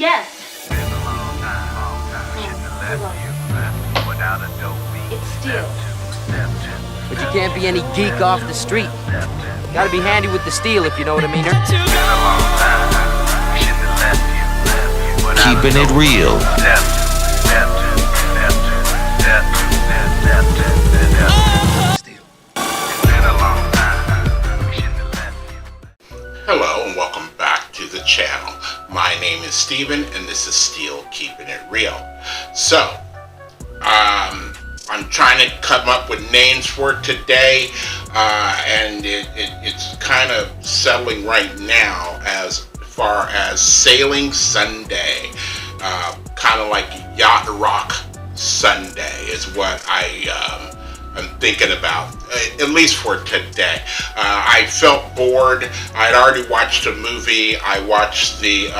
Yes. It's steel. But you can't be any geek off the street. Gotta be handy with the steel, if you know what I mean. Keeping it real. Hello and welcome back to the channel. My name is Steven and this is Steel Keeping It Real. So, I'm trying to come up with names for today, and it's kind of settling right now as far as Sailing Sunday. Kind of like Yacht Rock Sunday is what I'm thinking about, at least for today. I felt bored. I'd already watched a movie. I watched the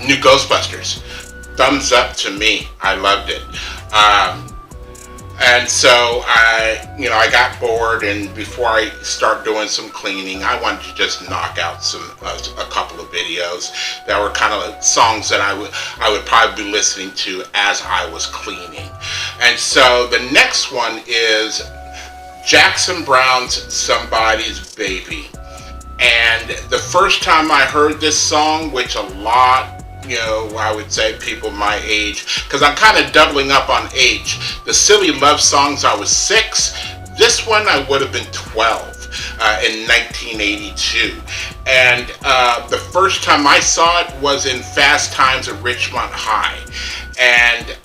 new Ghostbusters. Thumbs up to me. I loved it. And so I got bored, and before I start doing some cleaning, I wanted to just knock out a couple of videos that were kind of like songs that I would probably be listening to as I was cleaning. And so the next one is Jackson Browne's "Somebody's Baby." And the first time I heard this song, which a lot, I would say people my age, because I'm kind of doubling up on age. The Silly Love Songs, I was 6. This one, I would have been 12 in 1982. And the first time I saw it was in Fast Times at Ridgemont High. And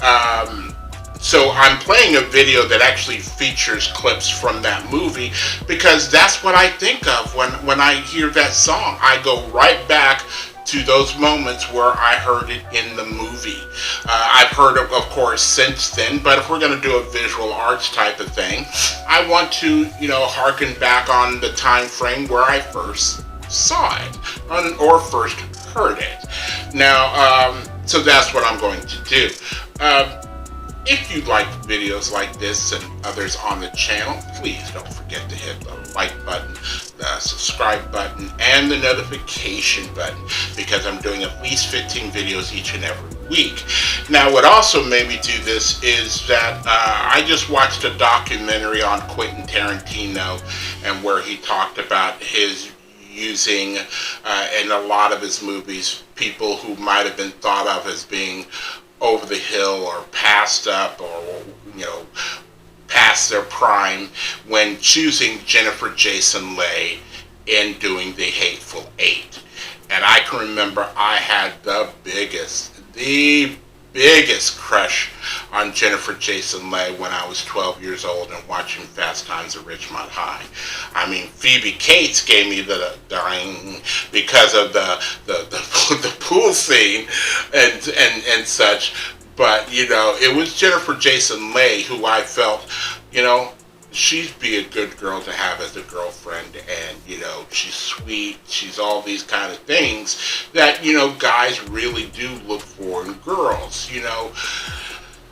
so I'm playing a video that actually features clips from that movie, because that's what I think of when I hear that song. I go right back to those moments where I heard it in the movie. I've heard it, of course, since then, but if we're going to do a visual arts type of thing, I want to, harken back on the time frame where I first saw it, or first heard it. Now, so that's what I'm going to do. If you like videos like this and others on the channel, please don't forget to hit the like button, the subscribe button, and the notification button, because I'm doing at least 15 videos each and every week. Now, what also made me do this is that I just watched a documentary on Quentin Tarantino, and where he talked about his using in a lot of his movies people who might have been thought of as being over the hill or passed up, or past their prime, when choosing Jennifer Jason Leigh in doing The Hateful Eight. And I can remember I had the biggest crush on Jennifer Jason Leigh when I was 12 years old and watching Fast Times at Ridgemont High. I mean, Phoebe Cates gave me the dying because of the pool scene and such. But, it was Jennifer Jason Leigh who I felt, she'd be a good girl to have as a girlfriend, and, she's sweet, she's all these kind of things that, guys really do look for in girls,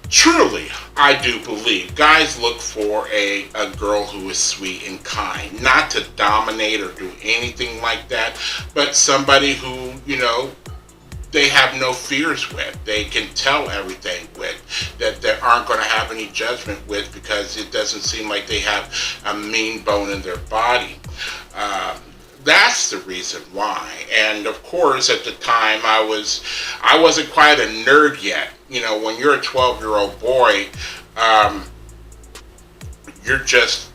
Truly, I do believe guys look for a girl who is sweet and kind, not to dominate or do anything like that, but somebody who, they have no fears with. They can tell everything with, that they aren't going to have any judgment with, because it doesn't seem like they have a mean bone in their body. That's the reason why. And of course, at the time, I wasn't quite a nerd yet. When you're a 12-year-old boy, you're just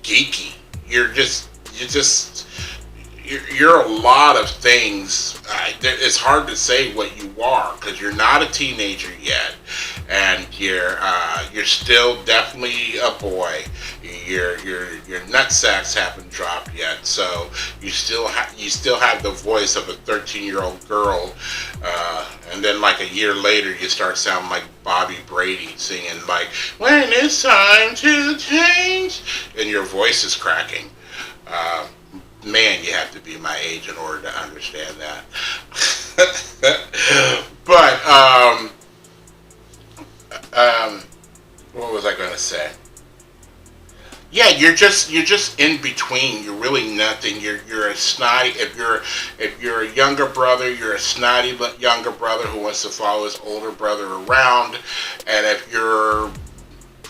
geeky. You're a lot of things. It's hard to say what you are, because you're not a teenager yet, and you're still definitely a boy. Your nutsacks haven't dropped yet, so you still have the voice of a 13-year-old girl, and then like a year later you start sounding like Bobby Brady singing like "When It's Time to Change," and your voice is cracking. Man, you have to be my age in order to understand that. But what was I going to say? Yeah, you're just in between. You're really nothing. You're a snotty. If you're a younger brother, you're a snotty but younger brother who wants to follow his older brother around. And if you're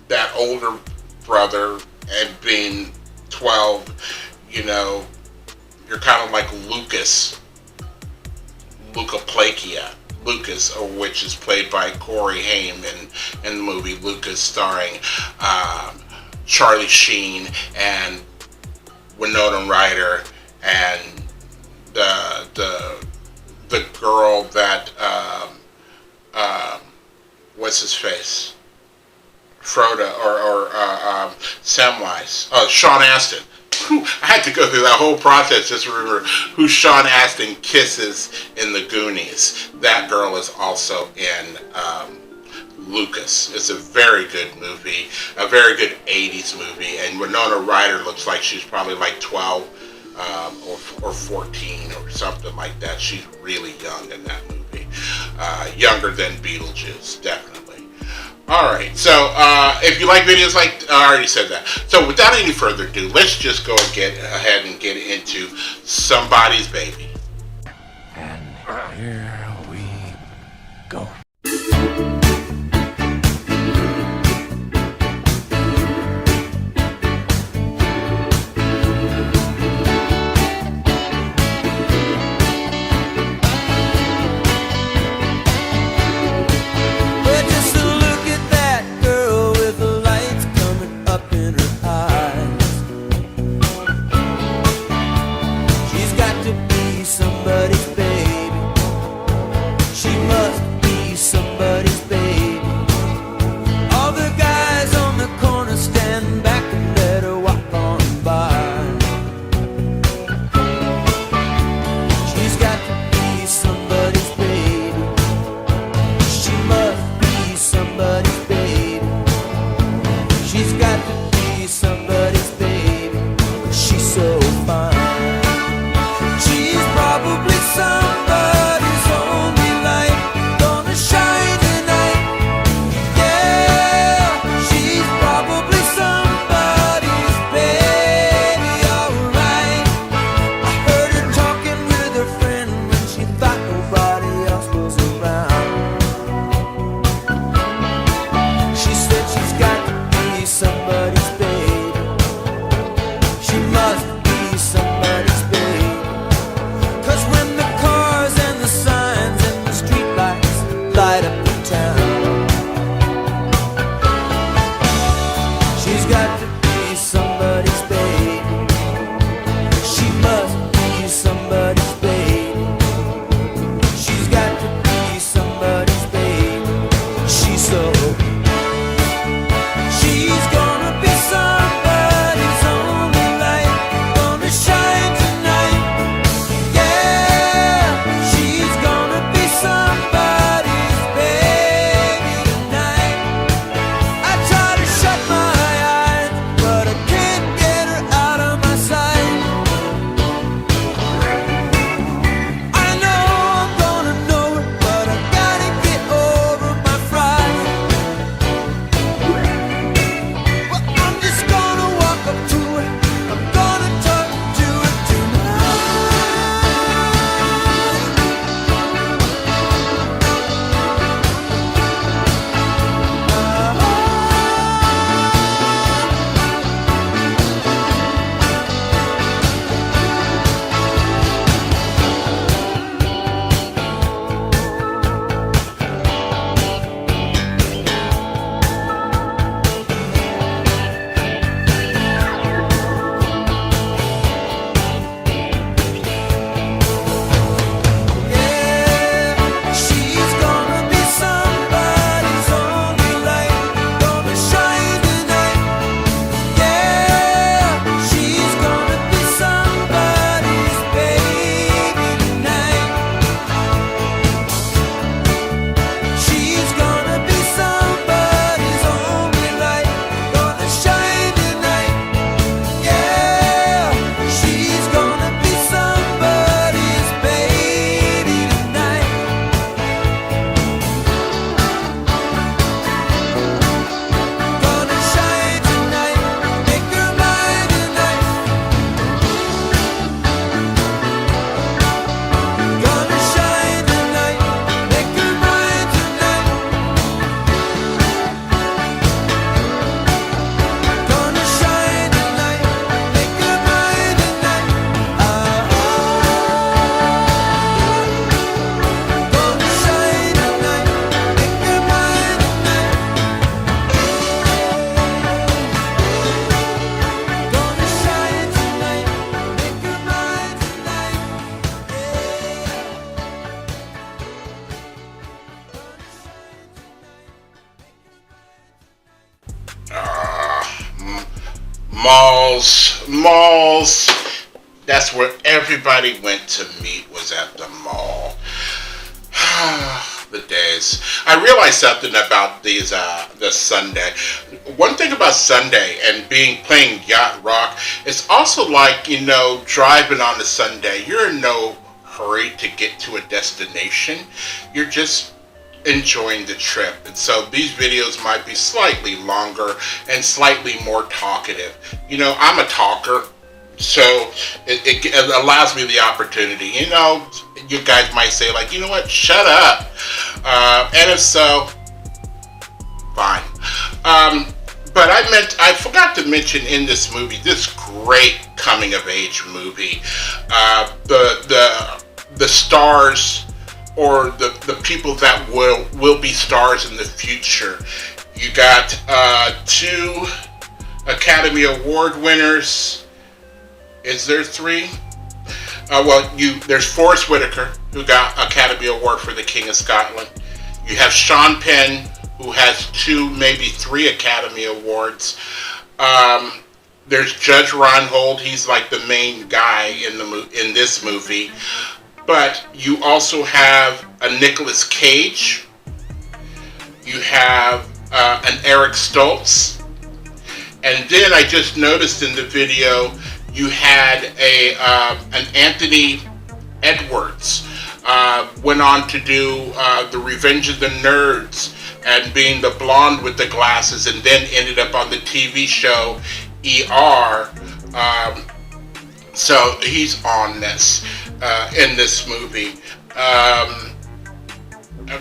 that older brother and being 12, you know, you're kind of like Luca Plakia. Lucas, which is played by Corey Haim in the movie Lucas, starring Charlie Sheen and Winona Ryder and the girl that what's his face, Frodo or Samwise, Sean Astin. I had to go through that whole process just to remember who Sean Astin kisses in the Goonies. That girl is also in Lucas. It's a very good movie, a very good 80s movie, and Winona Ryder looks like she's probably like 12 or 14 or something like that. She's really young in that movie. Younger than Beetlejuice, definitely. Alright, so if you like videos like, I already said that. So without any further ado, let's just go and get ahead and get into Somebody's Baby. And here we go. Somebody's baby. malls. That's where everybody went to meet, was at the mall. The days. I realized something about this Sunday. One thing about Sunday and playing yacht rock, it's also like, driving on a Sunday. You're in no hurry to get to a destination. You're just enjoying the trip. And so these videos might be slightly longer and slightly more talkative. I'm a talker. So it allows me the opportunity. You guys might say, like, you know what, shut up. And if so, fine. But I forgot to mention in this movie, this great coming of age movie, the stars, or the people that will be stars in the future. You got 2 Academy Award winners. Is there 3? There's Forrest Whitaker, who got Academy Award for The King of Scotland. You have Sean Penn, who has 2, maybe 3 Academy Awards. There's Judge Reinhold. He's like the main guy in this movie. But you also have a Nicolas Cage. You have an Eric Stoltz. And then I just noticed in the video, you had an Anthony Edwards, went on to do The Revenge of the Nerds and being the blonde with the glasses, and then ended up on the TV show ER. So he's on this, in this movie. I'm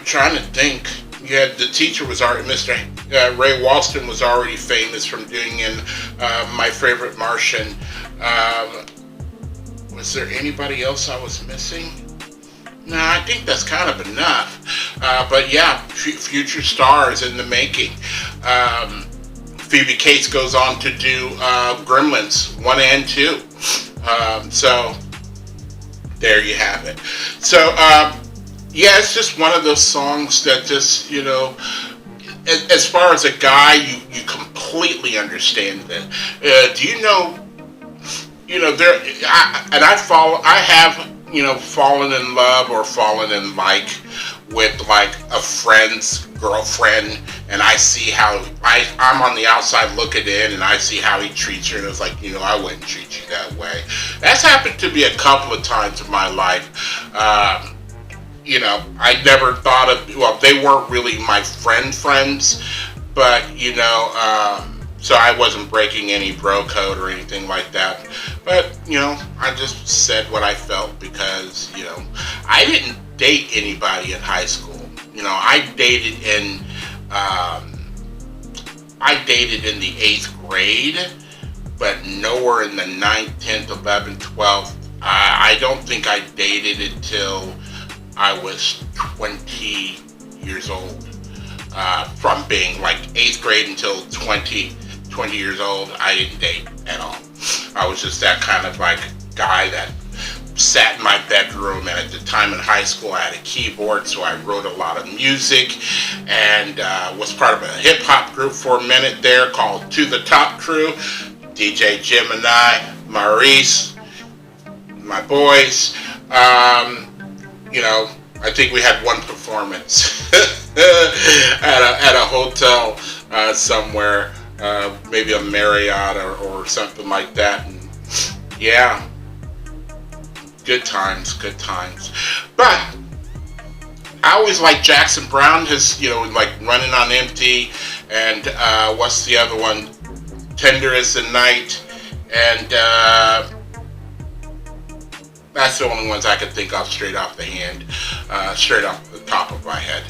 trying to think. Yeah, the teacher was already, Mr. Ray Walston was already famous from doing in My Favorite Martian. Was there anybody else I was missing? No, I think that's kind of enough. But yeah, future stars in the making. Phoebe Cates goes on to do Gremlins 1 and 2. So there you have it. So yeah, it's just one of those songs that just, as far as a guy, you completely understand it. Do you know, I have, fallen in love or fallen in like with like a friend's girlfriend, and I see how I'm on the outside looking in, and I see how he treats her, and it's like, I wouldn't treat you that way. That's happened to me a couple of times in my life. I never thought of, they weren't really my friends, but, so I wasn't breaking any bro code or anything like that. But, I just said what I felt because, I didn't date anybody in high school. I dated in the 8th grade, but nowhere in the 9th, 10th, 11th, 12th. I don't think I dated until I was 20 years old. From being like 8th grade until 20 years old, I didn't date at all. I was just that kind of like guy that sat in my bedroom, and at the time in high school I had a keyboard, so I wrote a lot of music, and was part of a hip-hop group for a minute there called To The Top Crew. DJ Jim and I, Maurice, my boys, I think we had one performance at a hotel somewhere, maybe a Marriott or something like that. And yeah, good times. But I always like Jackson Browne, his, like Running on Empty, and what's the other one? Tender as the Night, and that's the only ones I could think of straight off the top of my head.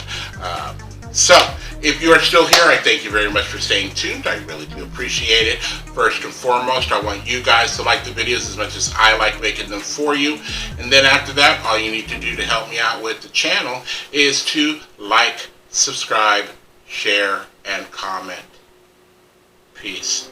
So, if you are still here, I thank you very much for staying tuned. I really do appreciate it. First and foremost, I want you guys to like the videos as much as I like making them for you. And then after that, all you need to do to help me out with the channel is to like, subscribe, share, and comment. Peace.